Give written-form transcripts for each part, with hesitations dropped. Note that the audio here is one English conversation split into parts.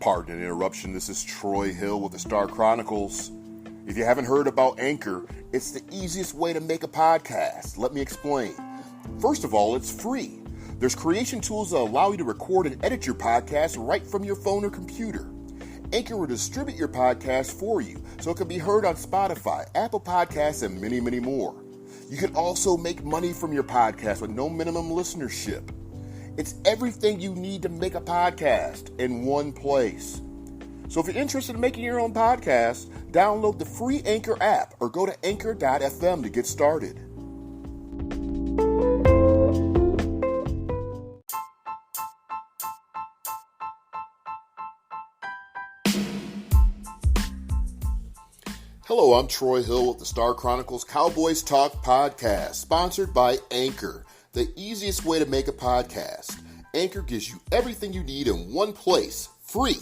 Pardon an interruption, this is Troy Hill with the Star Chronicles. If you haven't heard about Anchor, it's the easiest way to make a podcast. Let me explain. First of all, it's free. There's creation tools that allow you to record and edit your podcast right from your phone or computer. Anchor will distribute your podcast for you, so it can be heard on Spotify, Apple Podcasts, and many, many more. You can also make money from your podcast with no minimum listenership. It's everything you need to make a podcast in one place. So if you're interested in making your own podcast, download the free Anchor app or go to anchor.fm to get started. Hello, I'm Troy Hill with the Star Chronicles Cowboys Talk Podcast, sponsored by Anchor, the easiest way to make a podcast. Anchor gives you everything you need in one place, free,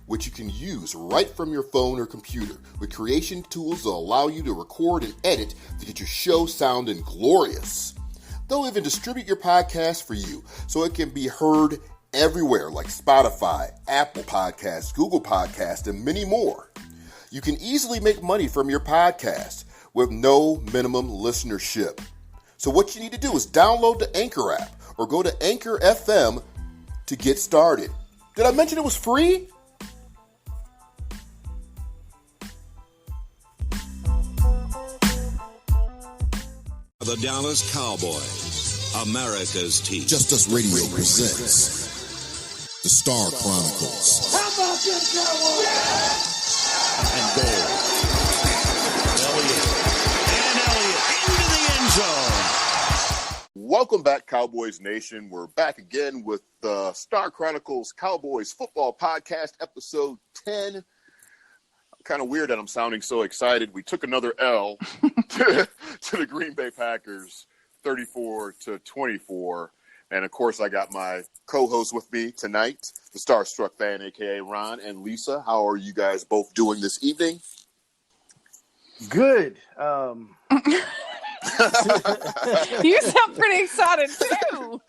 which you can use right from your phone or computer with creation tools that allow you to record and edit to get your show sounding glorious. They'll even distribute your podcast for you so it can be heard everywhere like Spotify, Apple Podcasts, Google Podcasts, and many more. You can easily make money from your podcast with no minimum listenership. So what you need to do is download the Anchor app or go to Anchor FM to get started. Did I mention it was free? The Dallas Cowboys, America's team. Just Us Radio presents the Star Chronicles. How about this, Cowboys? And goal. Elliott into the end zone. Welcome back, Cowboys Nation. We're back again with the Star Chronicles Cowboys Football Podcast, episode 10. Kind of weird that I'm sounding so excited. We took another L to the Green Bay Packers, 34-24. And, of course, I got my co-host with me tonight, the Starstruck fan, a.k.a. Ron and Lisa. How are you guys both doing this evening? Good. You sound pretty excited too.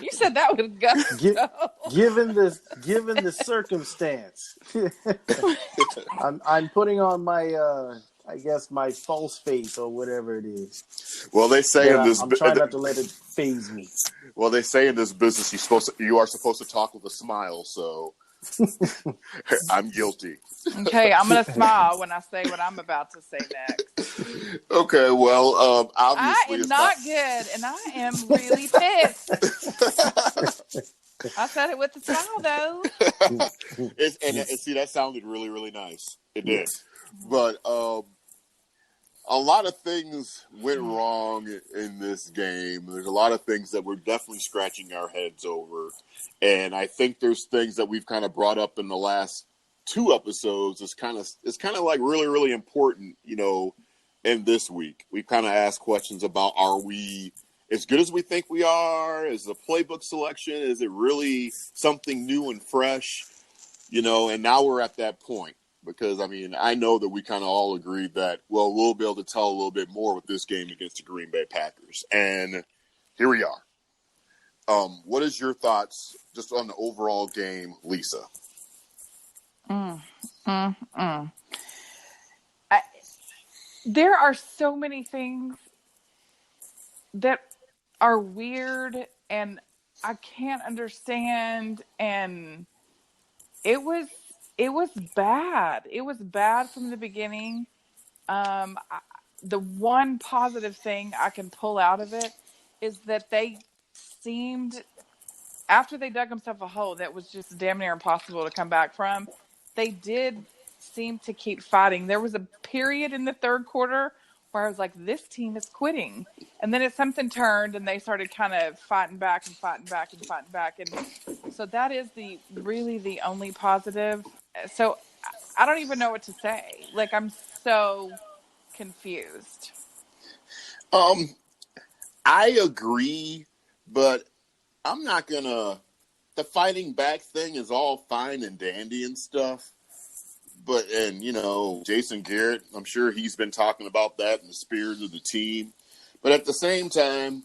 You said that with gusto. Given the circumstance, I'm putting on my I guess my false face or whatever it is. Well, they say in this, I'm trying not to let it faze me. Well, they say in this business you are supposed to talk with a smile. So I'm guilty. Okay, I'm going to smile when I say what I'm about to say next. Okay, well, obviously I am not good, and I am really pissed. I said it with a smile, though. and see, that sounded really, really nice. It did. But a lot of things went wrong in this game. There's a lot of things that we're definitely scratching our heads over. And I think there's things that we've kind of brought up in the last two episodes. It's kind of like really, really important, in this week. We've kind of asked questions about, are we as good as we think we are? Is the playbook selection, is it really something new and fresh? And now we're at that point. Because, I know that we kind of all agreed that, well, we'll be able to tell a little bit more with this game against the Green Bay Packers. And here we are. What is your thoughts just on the overall game, Lisa? There are so many things that are weird and I can't understand. And it was bad. It was bad from the beginning. The one positive thing I can pull out of it is that they seemed, after they dug themselves a hole that was just damn near impossible to come back from, they did seem to keep fighting. There was a period in the third quarter where I was like, this team is quitting. And then something turned and they started kind of fighting back. And so that is really the only positive. So I don't even know what to say. Like, I'm so confused. I agree, but I'm not gonna. The fighting back thing is all fine and dandy and stuff, but Jason Garrett, I'm sure he's been talking about that in the spirit of the team. But at the same time,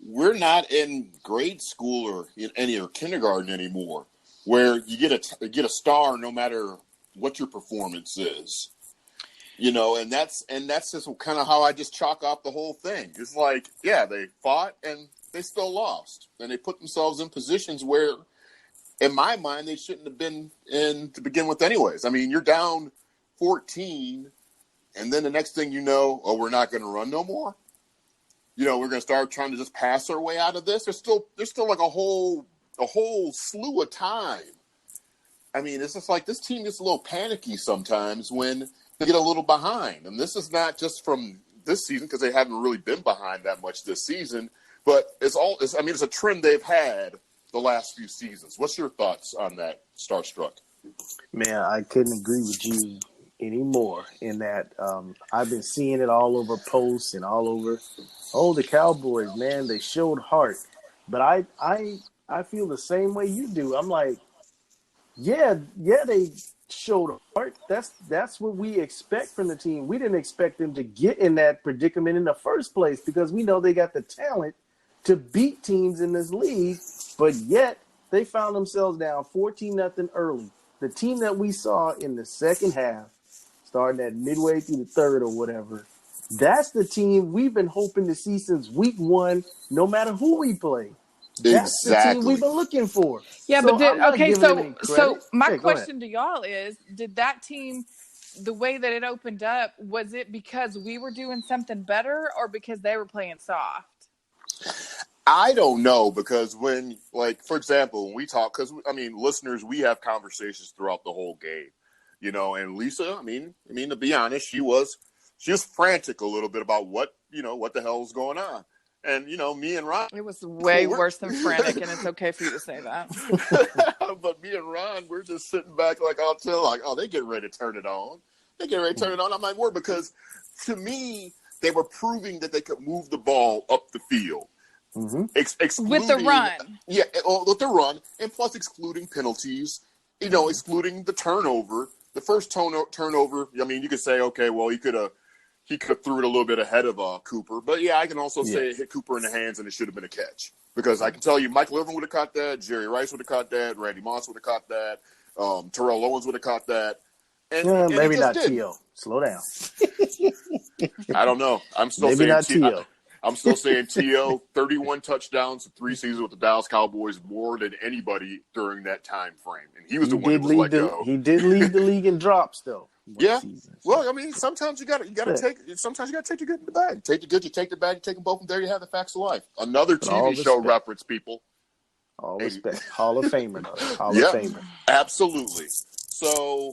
we're not in grade school or kindergarten anymore. where you get a star no matter what your performance is. And that's just kind of how I just chalk off the whole thing. It's like, yeah, they fought and they still lost, and they put themselves in positions where, in my mind, they shouldn't have been in to begin with anyways. I mean, you're down 14, and then the next thing you know, we're not going to run no more. We're going to start trying to just pass our way out of this. There's still like a whole slew of time. I mean, it's just like this team gets a little panicky sometimes when they get a little behind. And this is not just from this season, because they haven't really been behind that much this season, but it's a trend they've had the last few seasons. What's your thoughts on that, Starstruck? Man, I couldn't agree with you anymore in that. I've been seeing it all over posts and all over. Oh, the Cowboys, man, they showed heart. But I feel the same way you do. I'm like, yeah, they showed heart. That's what we expect from the team. We didn't expect them to get in that predicament in the first place because we know they got the talent to beat teams in this league, but yet they found themselves down 14-0 early. The team that we saw in the second half, starting at midway through the third or whatever, that's the team we've been hoping to see since week one, no matter who we play. That's the team we've been looking for. Yeah, so but so my question to y'all is, did that team, the way that it opened up, was it because we were doing something better or because they were playing soft? I don't know, because when, like, for example, when we talk, because, I mean, listeners, we have conversations throughout the whole game, and Lisa, I mean, to be honest, she was frantic a little bit about what the hell was going on. And, me and Ron. It was way worse than frantic, and it's okay for you to say that. But me and Ron, we're just sitting back they get ready to turn it on. They get ready to turn it on. I'm like, more, because to me, they were proving that they could move the ball up the field. Mm-hmm. With the run. Yeah, with the run, and plus excluding penalties, excluding the turnover. The first turnover, I mean, you could say, okay, well, he could have threw it a little bit ahead of Cooper. But, yeah, I can also say it hit Cooper in the hands and it should have been a catch. Because I can tell you, Mike Livermore would have caught that, Jerry Rice would have caught that, Randy Moss would have caught that, Terrell Owens would have caught that. And maybe not T.O. Slow down. I don't know. I'm still maybe saying not T.O. I'm still saying T.O., 31 touchdowns in 3 seasons with the Dallas Cowboys, more than anybody during that time frame. And he was the one who was let go. He did lead the league in drops, though. Yeah. Season, so. Well, I mean, sometimes you gotta take the good and the bad. Take the good, you take the bad, you take them both, and there you have the facts of life. Another TV show reference, people. All respect. Hall of Famer, though. Hall of Famer. Absolutely. So,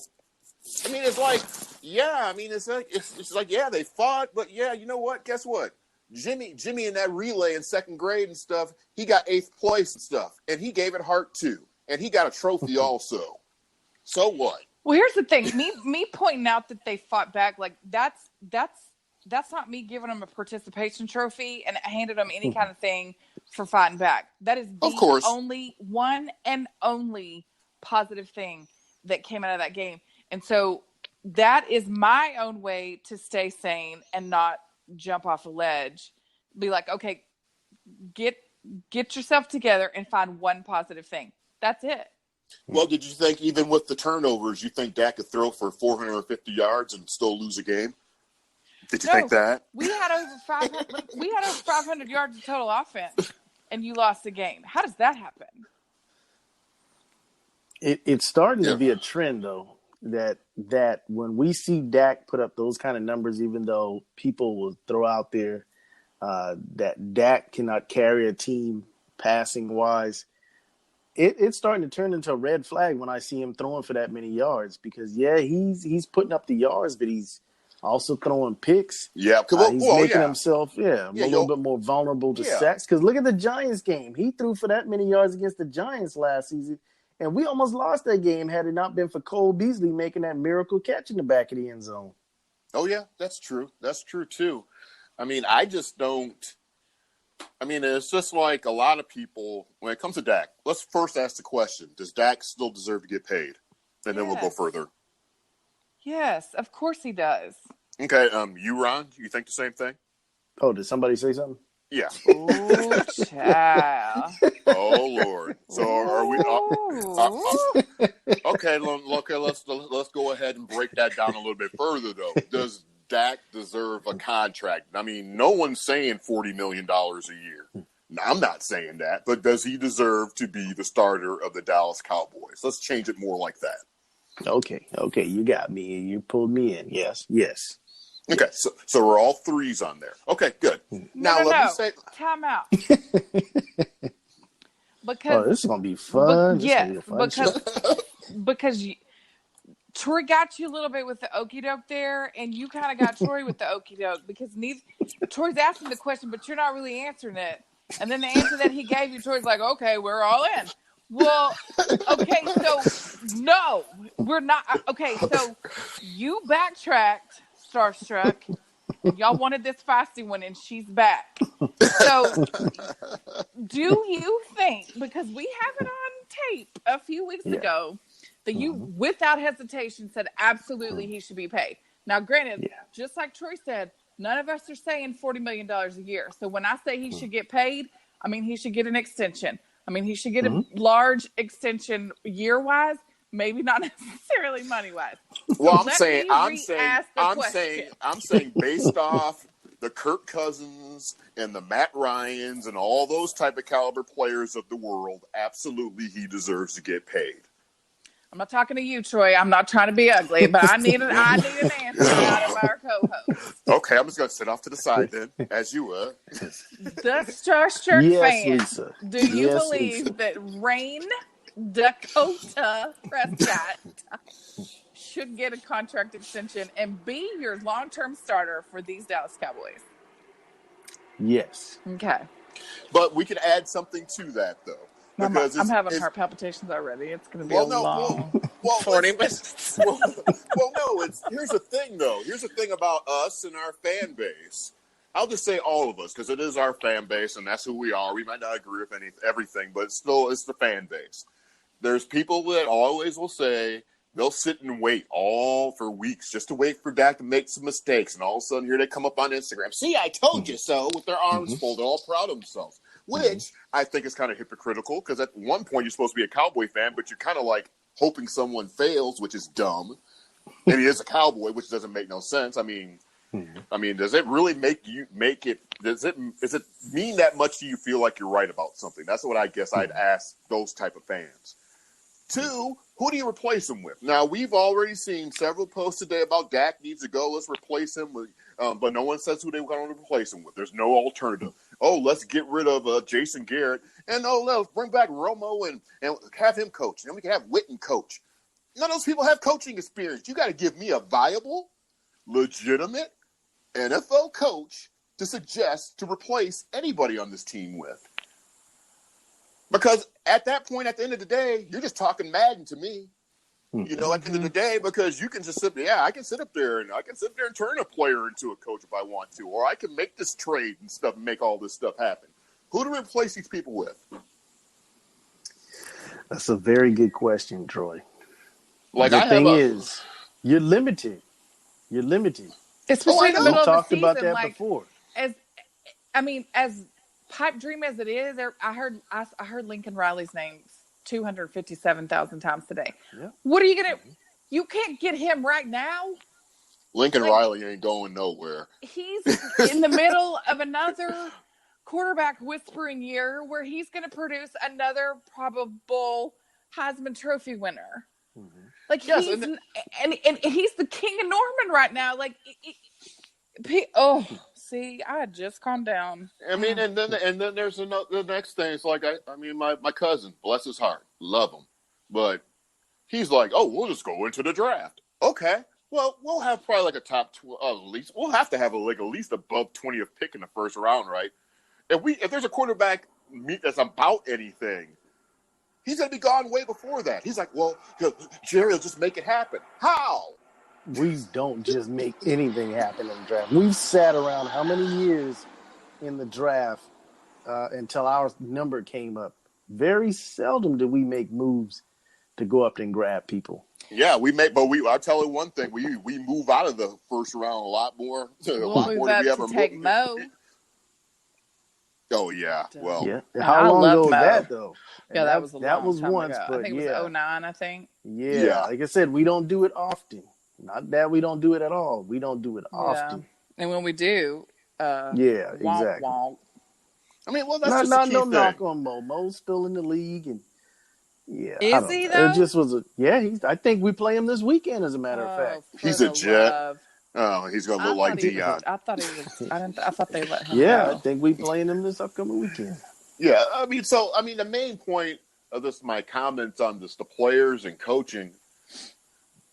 I mean, it's like, it's like, yeah, they fought, but yeah, you know what? Guess what? Jimmy in that relay in second grade and stuff, he got 8th place and stuff, and he gave it heart too, and he got a trophy also. So what? Well, here's the thing. Me pointing out that they fought back, like that's not me giving them a participation trophy and handing them any kind of thing for fighting back. That is the only one and only positive thing that came out of that game. And so that is my own way to stay sane and not jump off a ledge. Be like, okay, get yourself together and find one positive thing. That's it. Well, did you think even with the turnovers, you think Dak could throw for 450 yards and still lose a game? Did you think that? We had over 500. We had over 500 yards of total offense, and you lost the game. How does that happen? It's starting to be a trend, though, that when we see Dak put up those kind of numbers, even though people will throw out there that Dak cannot carry a team passing wise, it's starting to turn into a red flag when I see him throwing for that many yards, because he's putting up the yards, but he's also throwing picks. Yeah, he's making himself a little bit more vulnerable to sacks. Because look at the Giants game; he threw for that many yards against the Giants last season, and we almost lost that game had it not been for Cole Beasley making that miracle catch in the back of the end zone. Oh yeah, that's true. That's true too. I mean, I just don't. I mean, it's just like a lot of people, when it comes to Dak, let's first ask the question, does Dak still deserve to get paid? And then we'll go further. Yes, of course he does. Okay, you, Ron, you think the same thing? Oh, did somebody say something? Yeah. Ooh, child. Oh Lord. So are we? Ooh. Okay. Let's go ahead and break that down a little bit further, though. Does Dak deserve a contract? I mean, no one's saying $40 million a year. I'm not saying that, but does he deserve to be the starter of the Dallas Cowboys? Let's change it more like that. Okay, you got me. You pulled me in. Yes. Okay, so we're all threes on there. Okay, good. Now let me say, time out. Oh, Because this is gonna be fun. This is gonna yes, be a fun show. because Troy got you a little bit with the okie doke there, and you kind of got Troy with the okie doke because Troy's asking the question, but you're not really answering it. And then the answer that he gave you, Troy's like, "Okay, we're all in." Well, okay, so no, we're not. Okay, so you backtracked, Starstruck, and y'all wanted this feisty one, and she's back. So, do you think, because we have it on tape a few weeks ago, that you, without hesitation, said absolutely he should be paid? Now, granted, just like Troy said, none of us are saying $40 million a year. So when I say he should get paid, I mean he should get an extension. I mean he should get a large extension year-wise, maybe not necessarily money-wise. well, I'm saying, based off the Kirk Cousins and the Matt Ryans and all those type of caliber players of the world, absolutely he deserves to get paid. I'm not talking to you, Troy. I'm not trying to be ugly, but I need an answer out of our co-host. Okay, I'm just going to sit off to the side then, as you were. The Starstruck fan, Lisa. do you believe that Rain Dakota Prescott should get a contract extension and be your long-term starter for these Dallas Cowboys? Yes. Okay. But we could add something to that, though. Because I'm having heart palpitations already. It's going to be long 40 minutes. No. Here's the thing, though. Here's the thing about us and our fan base. I'll just say all of us, because it is our fan base, and that's who we are. We might not agree with everything, but it's the fan base. There's people that always will say they'll sit and wait all for weeks just to wait for Dak to make some mistakes, and all of a sudden here they come up on Instagram. See, I told you so, with their arms folded, all proud of themselves. Which I think is kind of hypocritical, because at one point you're supposed to be a Cowboy fan, but you're kind of like hoping someone fails, which is dumb. And he is a Cowboy, which doesn't make no sense. I mean, does it really does it mean that much to you feel like you're right about something? That's what I guess I'd ask those type of fans. 2, who do you replace him with? Now, we've already seen several posts today about Dak needs to go. Let's replace him with, but no one says who they're going to replace him with. There's no alternative. Oh, let's get rid of Jason Garrett, and let's bring back Romo and have him coach. And we can have Witten coach. None of those people have coaching experience. You got to give me a viable, legitimate NFL coach to suggest to replace anybody on this team with. Because at that point, at the end of the day, you're just talking Madden to me. You know, at the end of the day, because you can just I can sit up there and turn a player into a coach if I want to, or I can make this trade and stuff and make all this stuff happen. Who do we replace these people with? That's a very good question, Troy. Like, the thing is, you're limited. Especially in the middle of the season. We talked about that before. As pipe dream as it is, I heard Lincoln Riley's name 257,000 times today. Yeah. What are you gonna? You can't get him right now. Lincoln Riley ain't going nowhere. He's in the middle of another quarterback whispering year where he's going to produce another probable Heisman Trophy winner. Like he's he's the king of Norman right now. Like, see, I just calmed down. I mean, and then there's the next thing. It's like my cousin, bless his heart, love him, but he's like, oh, we'll just go into the draft. Okay, well, we'll have probably like a top 12, at least. We'll have to have at least above 20th pick in the first round, right? If there's a quarterback that's about anything, he's going to be gone way before that. He's like, well, Jerry will just make it happen. How? We don't just make anything happen in the draft. We've sat around how many years in the draft until our number came up. Very seldom do we make moves to go up and grab people. Yeah, I'll tell you one thing. We move out of the first round a lot more. We'll move up to take Mo. Oh yeah. Well, Yeah. And How I long love ago was Mo. that though? Yeah, And that was a that long was time once, ago. I but think it was yeah. 09, I think. Yeah. yeah. Like I said, we don't do it often. Not that we don't do it at all. We don't do it Yeah. often. And when we do, Yeah, wonk exactly. wonk. I mean, well, that's Not just the not key no thing. knock on Mo. Mo's still in the league, and yeah, I Is don't he know. It though? just was a yeah. I think we play him this weekend, as a matter of fact. Oh, for He's a the Jet. love. Oh, he's gonna I look like thought he was. Dion. I thought he was. I didn't. I thought they let him Yeah, I go. think we playing him this upcoming weekend. Yeah, I mean, the main point of this, my comments on this, the players and coaching,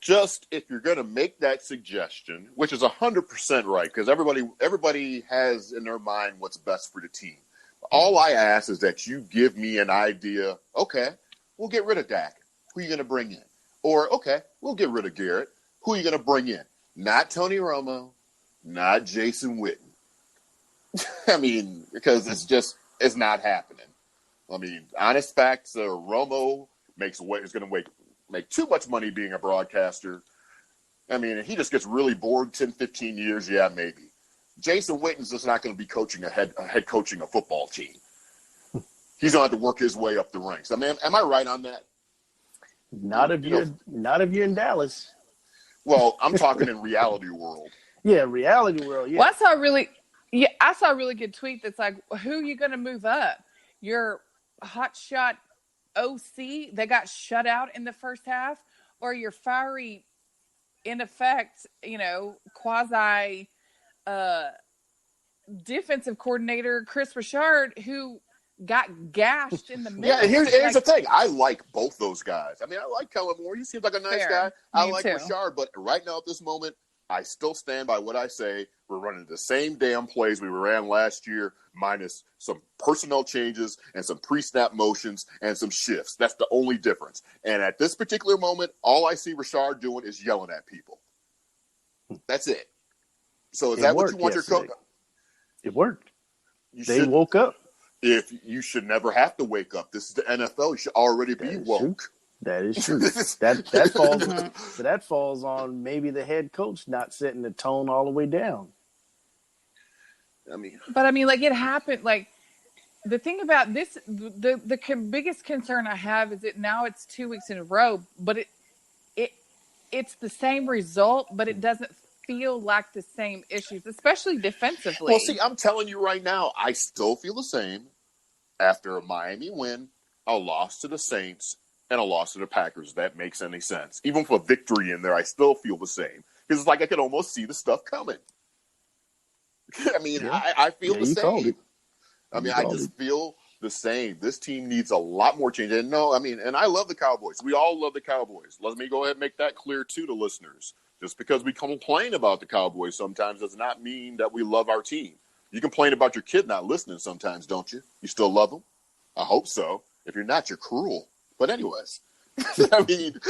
just if you're going to make that suggestion, which is 100% right, because everybody has in their mind what's best for the team. All I ask is that you give me an idea. Okay, we'll get rid of Dak. Who are you going to bring in? Or okay, we'll get rid of Garrett. Who are you going to bring in? Not Tony Romo, not Jason Witten. I mean, because it's not happening. I mean, honest facts, Romo is going to make too much money being a broadcaster. I mean, if he just gets really bored 10, 15 years, yeah, maybe. Jason Witten's just not going to be coaching head coaching a football team. He's going to have to work his way up the ranks. I mean, am I right on that? Not if you're in Dallas. Well, I'm talking in reality world. Yeah, reality world. Yeah, Well, I saw a really good tweet that's like, who are you going to move up? Your hotshot OC that got shut out in the first half, or your fiery, in effect, quasi defensive coordinator Chris Richard, who got gashed in the middle. Yeah, here's the thing. I like both those guys. I mean, I like Kellen Moore. He seems like a nice guy. I like Richard, but right now at this moment, I still stand by what I say. We're running the same damn plays we ran last year, minus some personnel changes and some pre-snap motions and some shifts. That's the only difference. And at this particular moment, all I see Richard doing is yelling at people. That's it. So is that what you want your coach? It worked. They woke up. If you should never have to wake up. This is the NFL. You should already be woke. True. That is true. that falls on maybe the head coach not setting the tone all the way down. But like it happened. Like the thing about this, the biggest concern I have is that now it's 2 weeks in a row, but it's the same result, but it doesn't feel like the same issues, especially defensively. Well, see, I'm telling you right now, I still feel the same after a Miami win, a loss to the Saints, and a loss to the Packers. If that makes any sense. Even with a victory in there, I still feel the same. Because it's like I could almost see the stuff coming. I mean, yeah. I feel the same. I mean, I just feel the same. This team needs a lot more change. And and I love the Cowboys. We all love the Cowboys. Let me go ahead and make that clear to the listeners. Just because we complain about the Cowboys sometimes does not mean that we love our team. You complain about your kid not listening sometimes, don't you? You still love them? I hope so. If you're not, you're cruel. But anyways, I mean,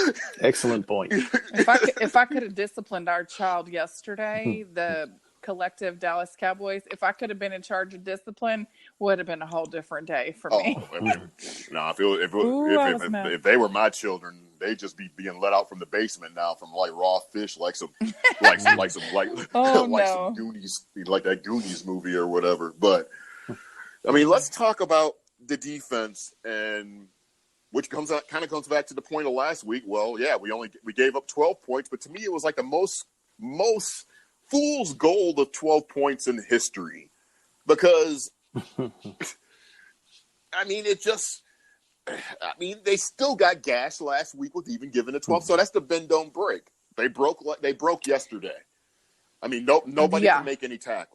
excellent point. If I could have disciplined our child yesterday, the collective Dallas Cowboys, if I could have been in charge of discipline, would have been a whole different day for me. If they were my children, they'd just be being let out from the basement now from like raw fish, like some Goonies, like that Goonies movie or whatever. But I mean, let's talk about the defense, and which comes back to the point of last week. Well, yeah, we gave up 12 points, but to me, it was like the most fool's gold of 12 points in history, because they still got gashed last week with even giving a 12. So that's the bend don't break. They broke yesterday. I mean, nobody can make any tackles.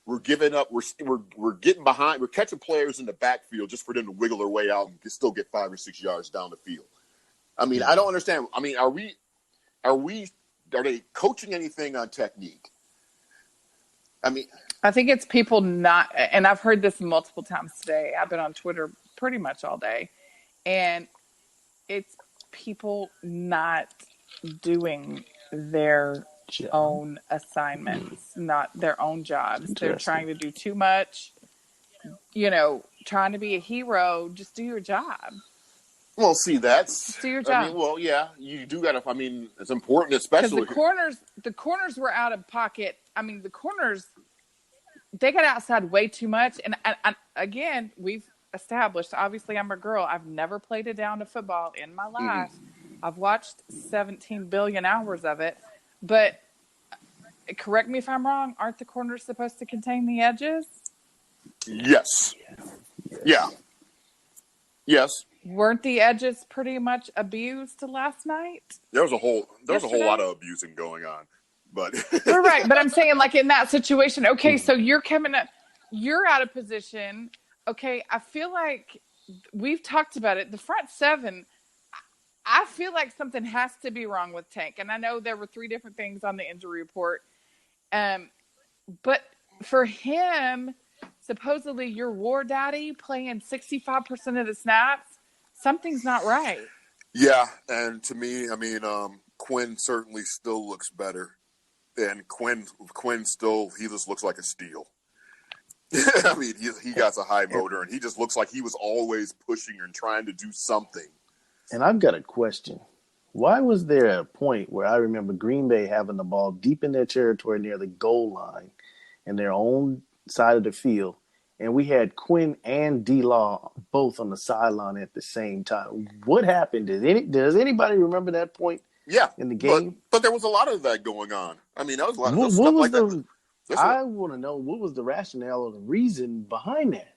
We're giving up. We're getting behind. We're catching players in the backfield just for them to wiggle their way out and still get 5 or 6 yards down the field. I mean, I don't understand. I mean, are they coaching anything on technique? I mean, I think it's people not, and I've heard this multiple times today. I've been on Twitter pretty much all day, and it's people not doing their own assignments, not their own jobs. They're trying to do too much, trying to be a hero. Just do your job. Well, see, just do your job. I mean, well, yeah, you do got to. I mean, it's important, especially because the corners were out of pocket. I mean, the corners, they got outside way too much, and again, we've established, obviously I'm a girl. I've never played a down of football in my life. I've watched 17 billion hours of it. But correct me if I'm wrong, aren't the corners supposed to contain the edges? Yes. Yeah. Yes. Weren't the edges pretty much abused last night? There was a whole Yesterday? lot of abusing going on. But Right. But I'm saying, like, in that situation, okay, so you're coming up, you're out of position. Okay, I feel like we've talked about it. The front seven, I feel like something has to be wrong with Tank. And I know there were 3 different things on the injury report. But for him, supposedly your war daddy playing 65% of the snaps, something's not right. yeah, and to me, I mean, Quinn certainly still looks better. And Quinn still, he just looks like a steal. I mean, he got a high motor, and he just looks like he was always pushing and trying to do something. And I've got a question. Why was there a point where I remember Green Bay having the ball deep in their territory near the goal line in their own side of the field, and we had Quinn and D-Law both on the sideline at the same time? What happened? Does anybody remember that point? Yeah, in the game? But there was a lot of that going on. I mean, that was a lot of What stuff was like that. I want to know what was the rationale or the reason behind that.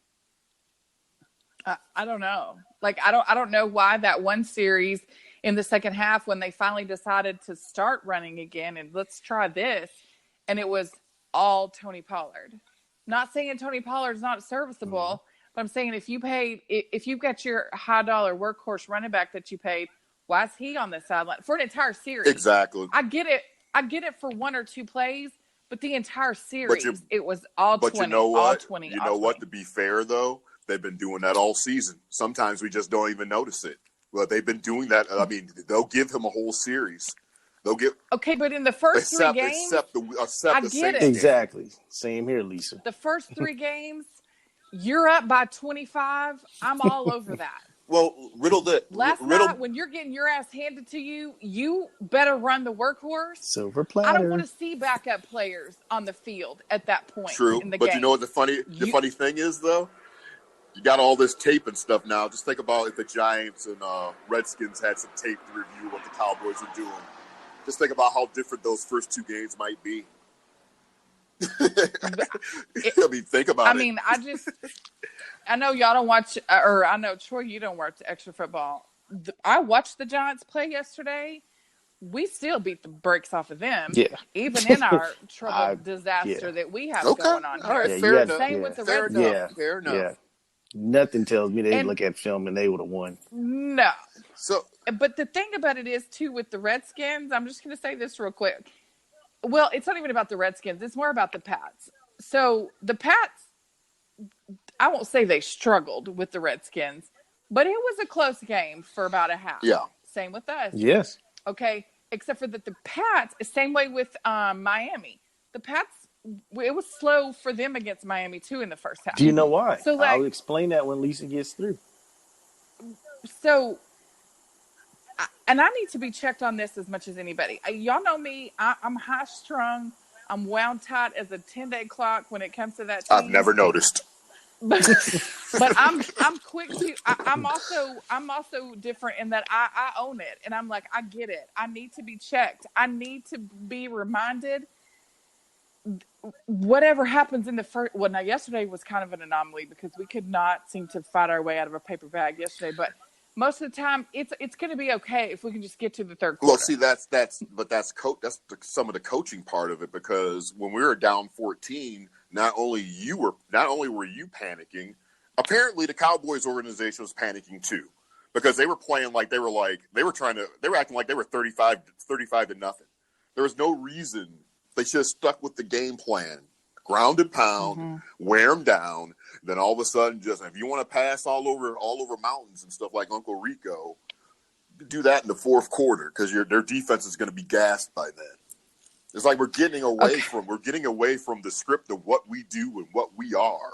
I don't know. Like, I don't know why that one series in the second half, when they finally decided to start running again and let's try this, and it was all Tony Pollard. Not saying Tony Pollard's not serviceable, but I'm saying if you've got your high dollar workhorse running back that you paid, why is he on the sideline for an entire series? Exactly. I get it for 1 or 2 plays, but the entire series, it was all 20. But you know what? All 20. You know what? To be fair, though, they've been doing that all season. Sometimes we just don't even notice it. But they've been doing that. I mean, they'll give him a whole series. They'll give. Okay, but in the first 3 games, except the Saints exactly. Game. Same here, Lisa. The first 3 games, you're up by 25. I'm all over that. Well, Last night, when you're getting your ass handed to you, you better run the workhorse. Silver platter. I don't want to see backup players on the field at that point. True, in the but game. You know what the funny thing is, though? You got all this tape and stuff now. Just think about if the Giants and Redskins had some tape to review what the Cowboys are doing. Just think about how different those first 2 games might be. I mean, think about it. I mean, I know y'all don't watch, or I know, Troy, you don't watch extra football. I watched the Giants play yesterday. We still beat the brakes off of them. Yeah. Even in our troubled disaster that we have going on here. All right, fair enough. Same with the fair Red enough. Sox. Fair enough. Yeah. Nothing tells me they look at film and they would have won. No. So, but the thing about it is, too, with the Redskins, I'm just going to say this real quick. Well, it's not even about the Redskins. It's more about the Pats. So the Pats, I won't say they struggled with the Redskins, but it was a close game for about a half. Yeah. Same with us. Yes. Okay. Except for that the Pats, same way with Miami. The Pats, it was slow for them against Miami, too, in the first half. Do you know why? So, I'll explain that when Lisa gets through. So, and I need to be checked on this as much as anybody. Y'all know me. I'm high strung. I'm wound tight as a 10-day clock when it comes to that team. I've never noticed. But I'm quick to. I'm also different in that I own it, and I'm like, I get it. I need to be checked. I need to be reminded. Whatever happens in the first. Well, now yesterday was kind of an anomaly because we could not seem to fight our way out of a paper bag yesterday, but. Most of the time, it's going to be okay if we can just get to the third quarter. Well, see, that's some of the coaching part of it, because when we were down 14, not only were you panicking, apparently the Cowboys organization was panicking too, because they were playing like they were acting like they were 35 to nothing. There was no reason. They should have stuck with the game plan. Ground and pound, wear them down. Then all of a sudden, just if you want to pass all over mountains and stuff like Uncle Rico, do that in the fourth quarter because their defense is going to be gassed by then. It's like we're getting away from the script of what we do and what we are.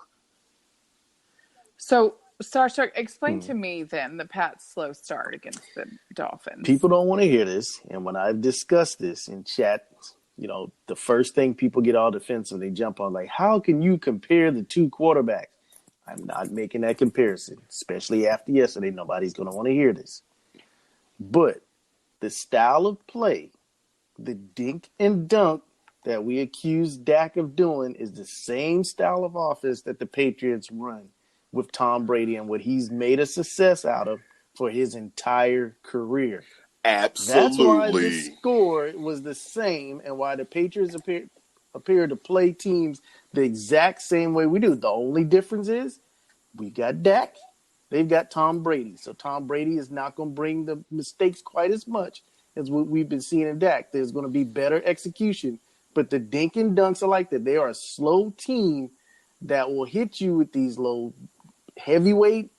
So, Star, explain to me then the Pats' slow start against the Dolphins. People don't want to hear this, and when I've discussed this in chat. You know, the first thing people get all defensive, they jump on like, how can you compare the 2 quarterbacks? I'm not making that comparison, especially after yesterday. Nobody's going to want to hear this. But the style of play, the dink and dunk that we accuse Dak of doing is the same style of offense that the Patriots run with Tom Brady and what he's made a success out of for his entire career. That's why the Absolutely. score was the same and why the Patriots appear to play teams the exact same way we do. The only difference is we got Dak, they've got Tom Brady. So Tom Brady is not going to bring the mistakes quite as much as what we've been seeing in Dak. There's going to be better execution. But the dink and dunks are like that. They are a slow team that will hit you with these low heavyweight,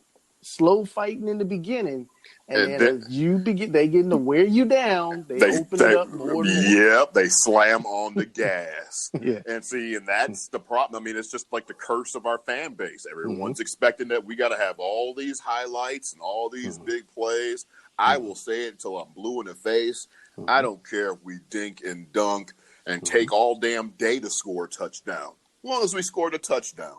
slow fighting in the beginning. And And then then as you begin, they get to wear you down. They open it up more and more. Yep, they slam on the gas. Yeah. And see, and that's the problem. I mean, it's just like the curse of our fan base. Everyone's Mm-hmm. expecting that we got to have all these highlights and all these big plays. I will say it until I'm blue in the face. I don't care if we dink and dunk and take all damn day to score a touchdown. As long as we scored a touchdown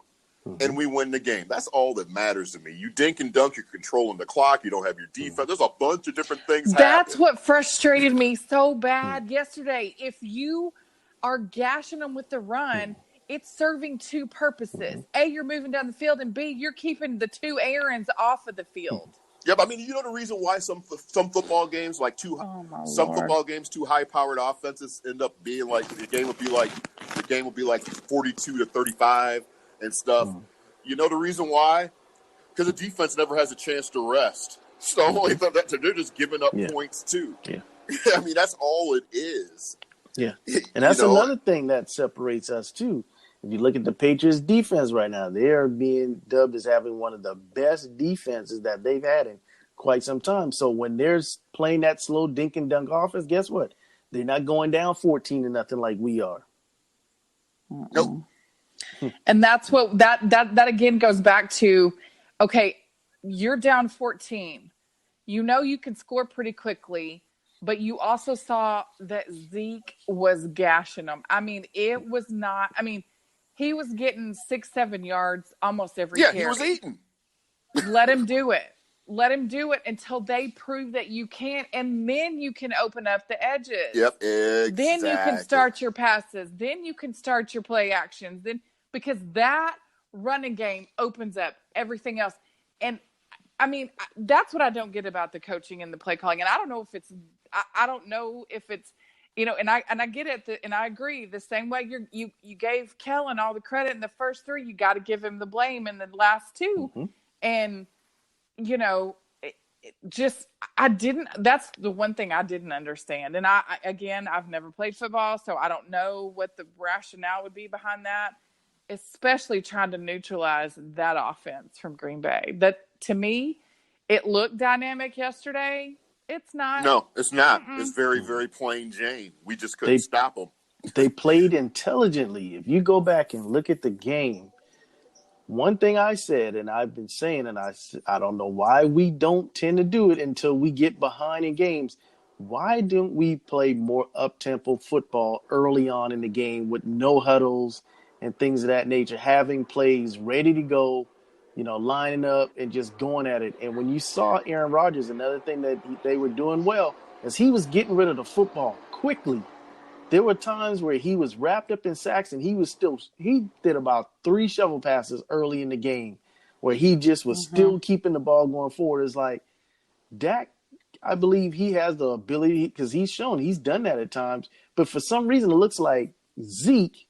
and we win the game. That's all that matters to me. You dink and dunk, you're controlling the clock, you don't have your defense. There's a bunch of different things That's happen. what frustrated me so bad yesterday. If you are gashing them with the run, it's serving two purposes. A, you're moving down the field, and B, you're keeping the two Aarons off of the field. Yeah, but I mean, you know the reason why some football games like two high-powered offenses end up being like the game will be like 42-35 and stuff. You know the reason why? Because the defense never has a chance to rest. So they're just giving up points too. Yeah. I mean, that's all it is. Yeah. And that's another thing that separates us too. If you look at the Patriots defense right now, they are being dubbed as having one of the best defenses that they've had in quite some time. So when they're playing that slow dink and dunk offense, guess what? They're not going down 14-0 like we are. Nope. And that's what that again goes back to, okay, you're down 14. You know you can score pretty quickly, but you also saw that Zeke was gashing them. I mean, it was not – I mean, he was getting 6-7 yards almost every carry. He was eating. Let him do it. Let him do it until they prove that you can't, and then you can open up the edges. Yep, exactly. Then you can start your passes. Then you can start your play actions. Then because that running game opens up everything else. And I mean, that's what I don't get about the coaching and the play calling. And I don't know if it's, I don't know if it's, you know, and I get it, and I agree. The same way you gave Kellen all the credit in the first three, you got to give him the blame in the last two. And you know, that's the one thing I didn't understand. And I've never played football, so I don't know what the rationale would be behind that, especially trying to neutralize that offense from Green Bay. That, to me, it looked dynamic yesterday. It's not. No, it's not. It's very, very plain Jane. We just couldn't stop them. They played intelligently. If you go back and look at the game, one thing I said, and I've been saying, and I don't know why we don't tend to do it until we get behind in games. Why don't we play more up-tempo football early on in the game with no huddles and things of that nature, having plays ready to go, you know, lining up and just going at it. And when you saw Aaron Rodgers, another thing that they were doing well is he was getting rid of the football quickly. There were times where he was wrapped up in sacks and he did about 3 shovel passes early in the game where he just was still keeping the ball going forward. It's like Dak, I believe he has the ability, because he's shown he's done that at times. But for some reason, it looks like Zeke,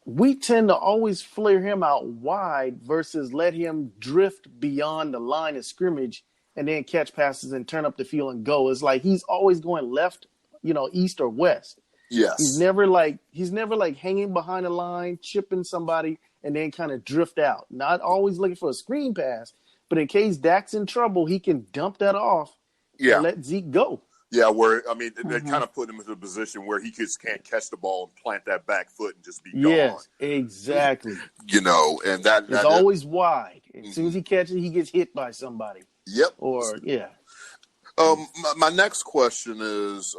we tend to always flare him out wide versus let him drift beyond the line of scrimmage and then catch passes and turn up the field and go. It's like he's always going left, you know, east or west. Yes. He's never like hanging behind a line, chipping somebody, and then kind of drift out. Not always looking for a screen pass, but in case Dak's in trouble, he can dump that off and let Zeke go. Yeah, where, I mean, they kind of put him into a position where he just can't catch the ball and plant that back foot and just be gone. Yes, exactly. You know, and it's always wide. As soon as he catches it, he gets hit by somebody. Yep. Or, yeah. My next question is,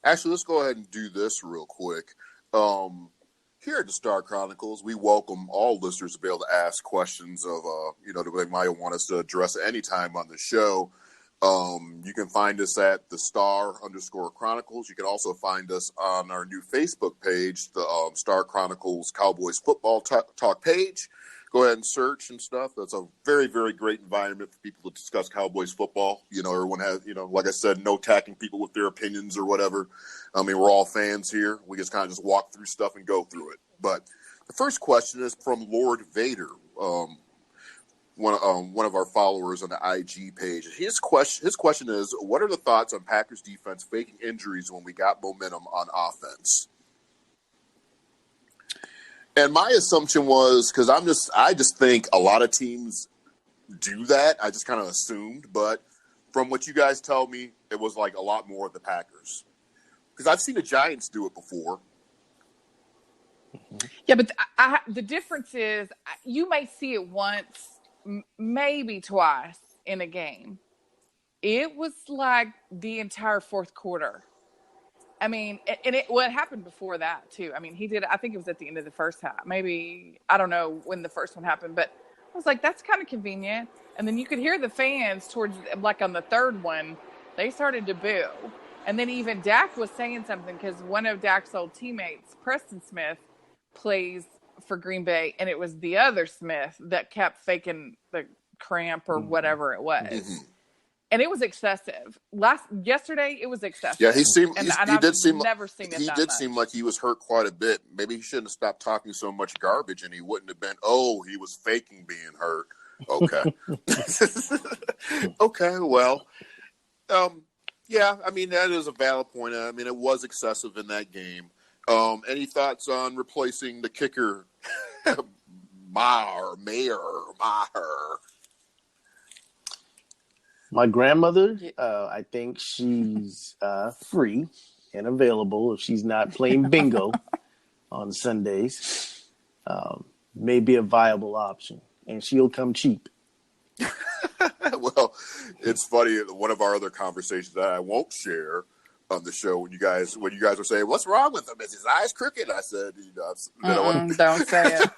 actually, let's go ahead and do this real quick. Can Here at the Star Chronicles, we welcome all listeners to be able to ask questions of, that they might want us to address at any time on the show. You can find us at the Star_Chronicles. You can also find us on our new Facebook page, the Star Chronicles Cowboys football talk page. Go ahead and search and stuff. That's a very, very great environment for people to discuss Cowboys football. Everyone has, like I said, no attacking people with their opinions or whatever. I mean, we're all fans here. We just kind of just walk through stuff and go through it. But the first question is from Lord Vader, one of our followers on the IG page. His question is, what are the thoughts on Packers defense faking injuries when we got momentum on offense? And my assumption was, because I just think a lot of teams do that. I just kind of assumed, but from what you guys tell me, it was like a lot more of the Packers. Because I've seen the Giants do it before. Yeah, but the difference is you may see it once, maybe twice in a game. It was like the entire fourth quarter. I mean, and it happened before that too. I mean, he did. I think it was at the end of the first half. Maybe I don't know when the first one happened, but I was like, that's kind of convenient. And then you could hear the fans towards like on the third one, they started to boo. And then even Dak was saying something because one of Dak's old teammates, Preston Smith, plays for Green Bay, and it was the other Smith that kept faking the cramp or whatever it was. Mm-hmm. And it was excessive. Yesterday, it was excessive. Yeah, he seemed. And he I've did seem. Never seen it. He that did much. seem like he was hurt quite a bit. Maybe he shouldn't have stopped talking so much garbage, and he wouldn't have been. Oh, he was faking being hurt. Okay. Okay. Well. Yeah. I mean, that is a valid point. I mean, it was excessive in that game. Any thoughts on replacing the kicker, Maher? My grandmother, I think she's free and available if she's not playing bingo on Sundays. May be a viable option, and she'll come cheap. Well, it's funny. One of our other conversations that I won't share on the show when you guys were saying, "What's wrong with him? Is his eyes crooked?" I said, don't say it.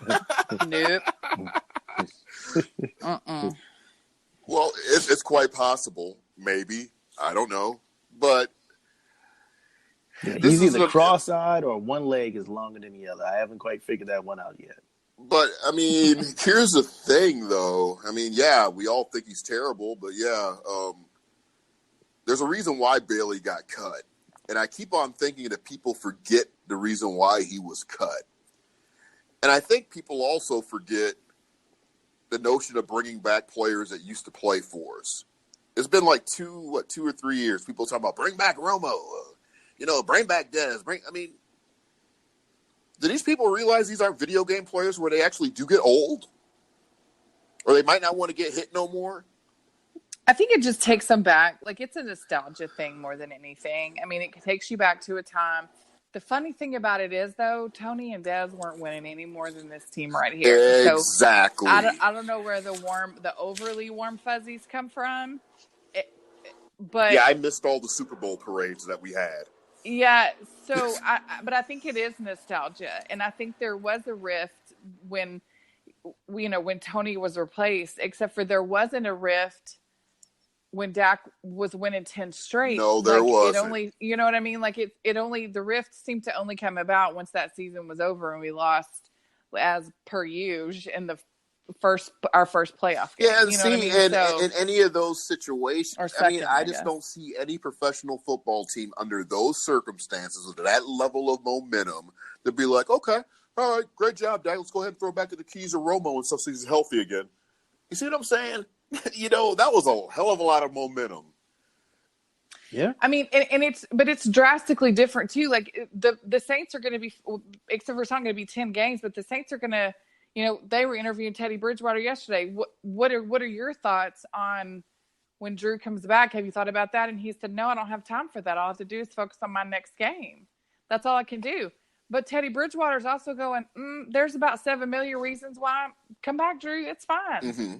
Nope. Well, it's quite possible. Maybe. I don't know. But he's either cross-eyed or one leg is longer than the other. I haven't quite figured that one out yet. But, I mean, here's the thing, though. I mean, yeah, we all think he's terrible. But, yeah, there's a reason why Bailey got cut. And I keep on thinking that people forget the reason why he was cut. And I think people also forget the notion of bringing back players that used to play for us. It's been like 2 or 3 years. People talking about bring back Romo, bring back Dez. Do these people realize these aren't video game players where they actually do get old? Or they might not want to get hit no more? I think it just takes them back. Like, it's a nostalgia thing more than anything. I mean, it takes you back to a time. The funny thing about it is, though, Tony and Dez weren't winning any more than this team right here. Exactly. So I don't know where the overly warm fuzzies come from. But yeah, I missed all the Super Bowl parades that we had. Yeah, so but I think it is nostalgia, and I think there was a rift when Tony was replaced. Except for there wasn't a rift when Dak was winning 10 straight. No, there wasn't. It only, you know what I mean? Like it only, the rift seemed to only come about once that season was over and we lost as per usual in our first playoff game. Yeah, and you know what I mean? And in any of those situations, I guess. don't see any professional football team under those circumstances with that level of momentum to be like, okay, all right, great job, Dak. Let's go ahead and throw back to the keys of Romo and stuff so he's healthy again. You see what I'm saying? That was a hell of a lot of momentum. Yeah. I mean, but it's drastically different too. Like the Saints are going to be, except for it's not going to be 10 games, but the Saints are going to, they were interviewing Teddy Bridgewater yesterday. What are your thoughts on when Drew comes back? Have you thought about that? And he said, no, I don't have time for that. All I have to do is focus on my next game. That's all I can do. But Teddy Bridgewater's also going, there's about 7 million reasons why. Come back, Drew. It's fine. Mm-hmm.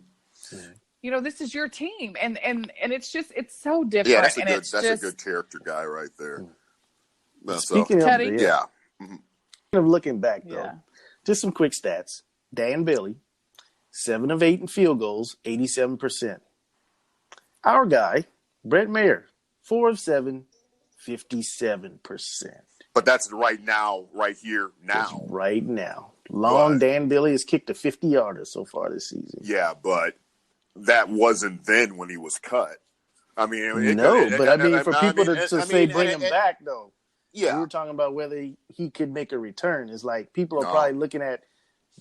This is your team. And it's just, it's so different. Yeah, that's a good character guy right there. Speaking of yeah. Mm-hmm. Kind of looking back, though, Yeah. just some quick stats. Dan Bailey, 7 of 8 in field goals, 87%. Our guy, Brett Mayer, 4 of 7, 57%. But that's right now, right here, Just now. right now. Long But, Dan Bailey has kicked a 50-yarder so far this season. yeah, but that wasn't then when he was cut. I mean, for people to say bring him back, though, yeah. we were talking about whether he could make a return. It's like people are No. probably looking at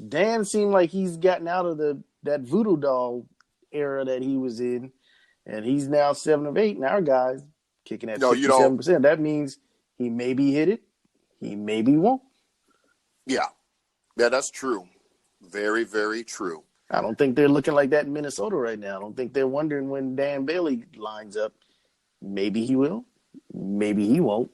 Dan. Seemed like he's gotten out of that voodoo doll era that he was in, and he's now 7 of 8. And our guy's kicking at 57%. That means he maybe hit it, he maybe won't. Yeah, that's true. Very, very true. I don't think they're looking like that in Minnesota right now. I don't think they're wondering when Dan Bailey lines up. Maybe he will, maybe he won't.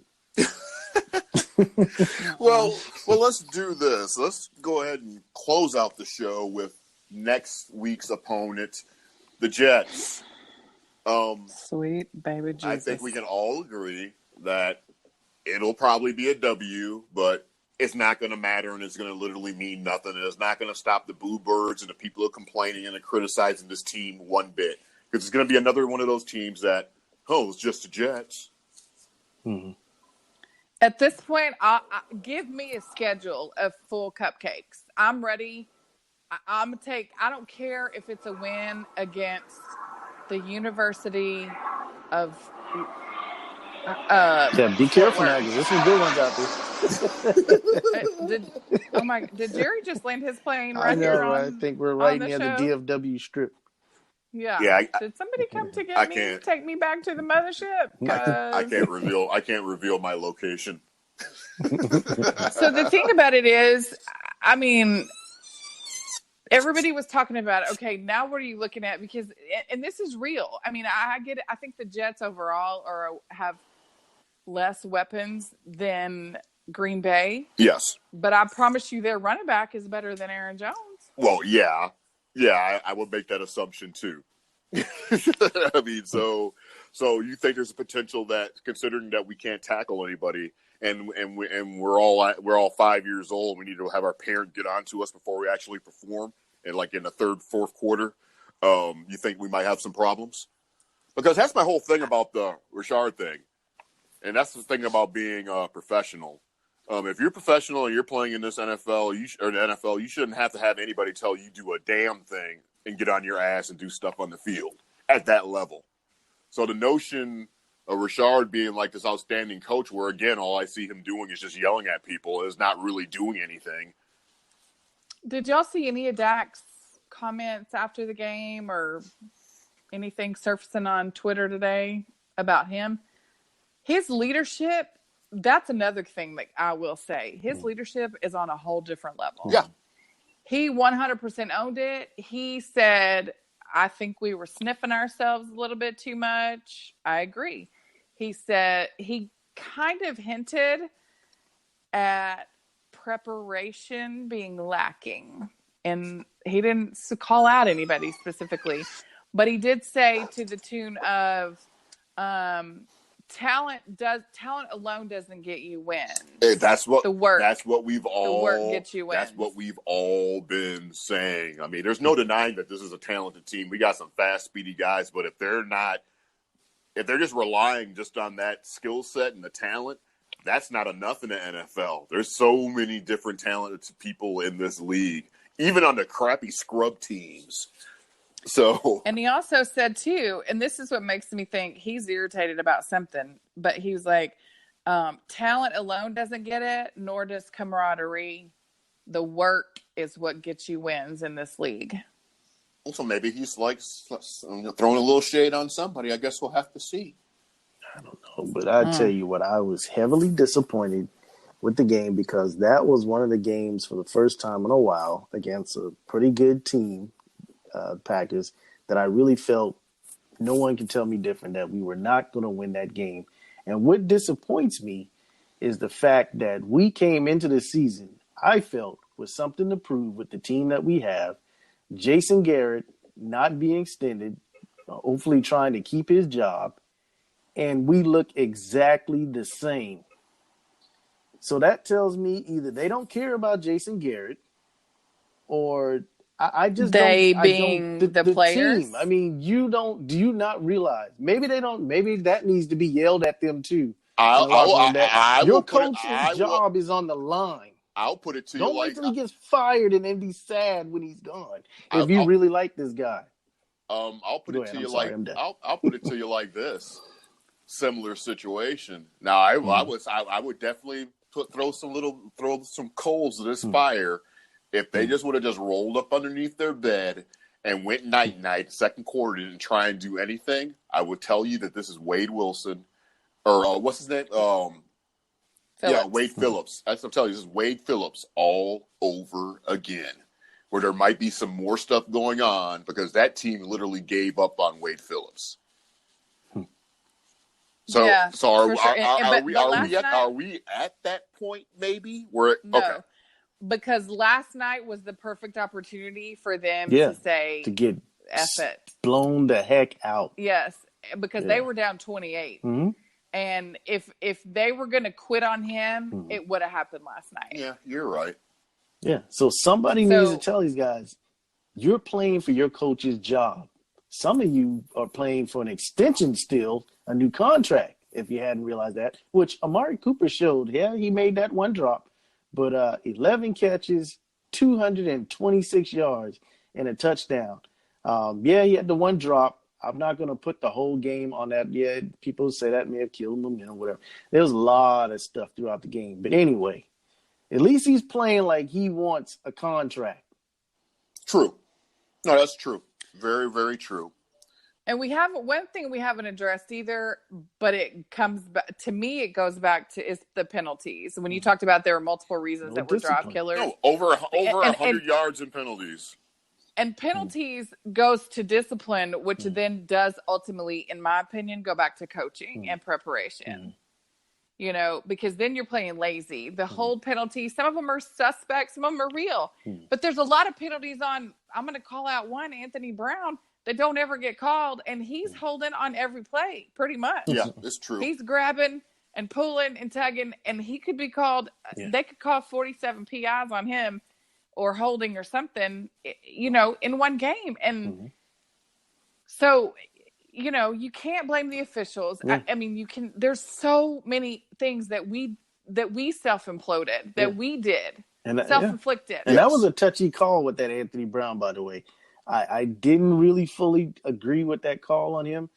Well, let's do this. Let's go ahead and close out the show with next week's opponent, the Jets. Sweet baby Jesus. I think we can all agree that it'll probably be a W, but it's not going to matter, and it's going to literally mean nothing, and it's not going to stop the boo birds and the people who are complaining and criticizing this team one bit. Because it's going to be another one of those teams that, it's just the Jets. Mm-hmm. At this point, give me a schedule of full cupcakes. I'm ready. I'm gonna take. I don't care if it's a win against the University of. Be careful now, because there's some good ones out there. Did Jerry just land his plane I know, here? I think we're right near the DFW Strip. Yeah. Did somebody come to get me? Take me back to the mothership? I can't reveal my location. So the thing about it is, I mean, everybody was talking about, okay, now what are you looking at? Because, and this is real. I mean, I get it. I think the Jets overall have less weapons than Green Bay. Yes. But I promise you their running back is better than Aaron Jones. Well, yeah. Yeah, I would make that assumption too. I mean, so you think there's a potential that, considering that we can't tackle anybody, and we're all 5 years old, we need to have our parent get onto us before we actually perform, and like in the third, fourth quarter, you think we might have some problems? Because that's my whole thing about the Richard thing, and that's the thing about being professional. If you're professional and you're playing in this NFL or the NFL, you shouldn't have to have anybody tell you do a damn thing and get on your ass and do stuff on the field at that level. So the notion of Richard being like this outstanding coach, where again all I see him doing is just yelling at people, is not really doing anything. Did y'all see any of Dak's comments after the game or anything surfacing on Twitter today about him? His leadership. That's another thing that I will say. His leadership is on a whole different level. Yeah. He 100% owned it. He said, I think we were sniffing ourselves a little bit too much. I agree. He said he kind of hinted at preparation being lacking. And he didn't call out anybody specifically. But he did say to the tune of, talent alone doesn't get you wins. That's what the work. That's what we've all. The work gets you wins. That's what we've all been saying. I mean, there's no denying that this is a talented team. We got some fast, speedy guys, but if they're just relying just on that skill set and the talent, that's not enough in the NFL. There's so many different talented people in this league, even on the crappy scrub teams. So, and he also said too, and this is what makes me think he's irritated about something, but he was like, talent alone doesn't get it, nor does camaraderie. The work is what gets you wins in this league. Also, maybe he's like throwing a little shade on somebody. I guess we'll have to see. I don't know, but I tell you what, I was heavily disappointed with the game, because that was one of the games for the first time in a while against a pretty good team, Packers, that I really felt no one can tell me different, that we were not going to win that game. And what disappoints me is the fact that we came into the season, I felt, with something to prove with the team that we have. Jason Garrett not being extended, hopefully trying to keep his job, and we look exactly the same. So that tells me either they don't care about Jason Garrett, or I just don't. They I don't. being the The players? team. I mean, do you not realize? Maybe they don't. Maybe that needs to be yelled at them too in the locker room. That I your will put it. coach's job is on the line. I'll put it to you Don't wait like till he gets fired and then be sad when he's gone. If you I'll, really like this guy. I'll put Go it ahead, to I'm you sorry, like I'm done. I'll put it to you like this. Similar situation. Now I would definitely throw some coals to this fire if they just would have just rolled up underneath their bed and went night second quarter and try and do anything. I would tell you that this is Wade Wilson or what's his name? Yeah, Wade Phillips. That's what I'm telling you. This is Wade Phillips all over again, where there might be some more stuff going on because that team literally gave up on Wade Phillips. So, Yeah, are sure. we at that point maybe where No, okay? because last night was the perfect opportunity for them Yeah, to say to get F it. blown the heck out. Yes, because they were down 28. Mm-hmm. And if they were going to quit on him, it would have happened last night. Yeah, you're right. Yeah, so somebody needs to tell these guys, you're playing for your coach's job. Some of you are playing for an extension still, a new contract, if you hadn't realized that, which Amari Cooper showed. Yeah, he made that one drop, but 11 catches, 226 yards, and a touchdown. Yeah, he had the one drop. I'm not going to put the whole game on that. Yeah, people say that may have killed momentum, whatever. There was a lot of stuff throughout the game. But anyway, at least he's playing like he wants a contract. True. No, that's true. Very, very true. And we have one thing we haven't addressed either, but it comes back to me. It goes back to is the penalties. When you talked about there were multiple reasons that were drop killers. No, over 100 yards in penalties. And penalties goes to discipline, which then does ultimately, in my opinion, go back to coaching and preparation. You know, because then you're playing lazy. The hold penalties, some of them are suspect, some of them are real. But there's a lot of penalties on, I'm going to call out one, Anthony Brown, that don't ever get called. And he's holding on every play, pretty much. Yeah, it's true. He's grabbing and pulling and tugging, and he could be called, they could call 47 PIs on him or holding or something, you know, in one game. And so, you know, you can't blame the officials. I mean, you can. There's so many things that we self-imploded, that we did, and self-inflicted. And that was a touchy call with that Anthony Brown, by the way. I didn't really fully agree with that call on him.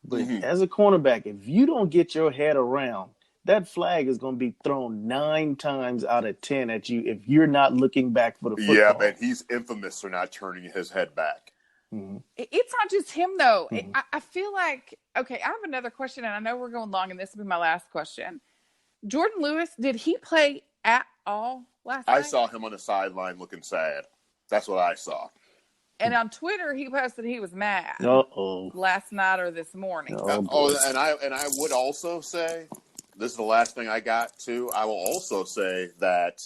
But as a cornerback, if you don't get your head around, that flag is going to be thrown 9 times out of 10 at you if you're not looking back for the football. Yeah, but he's infamous for not turning his head back. It's not just him, though. I feel like, okay, I have another question, and I know we're going long, and this will be my last question. Jordan Lewis, did he play at all last night? I saw him on the sideline looking sad. That's what I saw. And on Twitter, he posted he was mad last night or this morning. And I would also say, this is the last thing I got to, I will also say that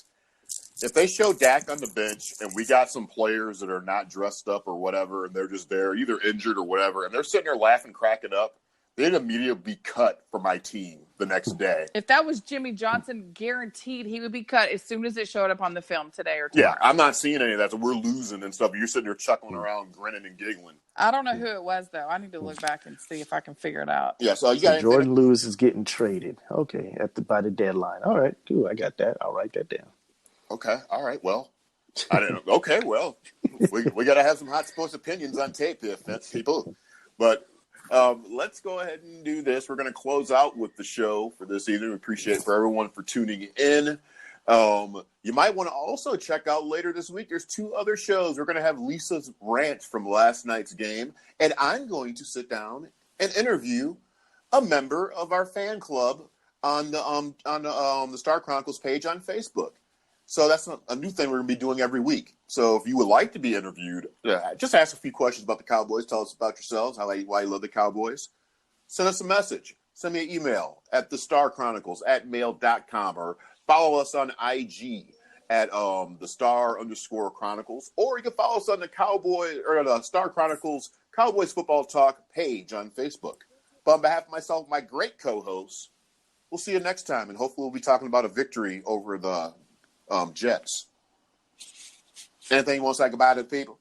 if they show Dak on the bench and we got some players that are not dressed up or whatever, and they're just there, either injured or whatever, and they're sitting there laughing, cracking up, they'd immediately be cut from my team the next day. If that was Jimmy Johnson, guaranteed he would be cut as soon as it showed up on the film today or tomorrow. Yeah, I'm not seeing any of that. So we're losing and stuff. You're sitting there chuckling around, grinning and giggling. I don't know who it was, though. I need to look back and see if I can figure it out. Yeah, so you got Jordan Lewis is getting traded. Okay, by the deadline. All right, cool. I got that. I'll write that down. Okay, all right. Well, I didn't know. Okay, well, we got to have some hot sports opinions on tape here, people. But let's go ahead and do this. We're going to close out with the show for this evening. We appreciate for everyone for tuning in. You might want to also check out later this week. There's 2 other shows. We're going to have Lisa's rant from last night's game, and I'm going to sit down and interview a member of our fan club on the Star Chronicles page on Facebook. So that's a new thing we're going to be doing every week. So if you would like to be interviewed, just ask a few questions about the Cowboys. Tell us about yourselves, why you love the Cowboys. Send us a message. Send me an email at thestarchronicles@mail.com, or follow us on IG at @thestar_chronicles, or you can follow us on the Star Chronicles Cowboys Football Talk page on Facebook. But on behalf of myself, my great co-hosts, we'll see you next time, and hopefully we'll be talking about a victory over the Jets. Anything you want to say goodbye to the people?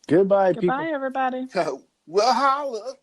Goodbye, Goodbye, people. everybody. Well, holla.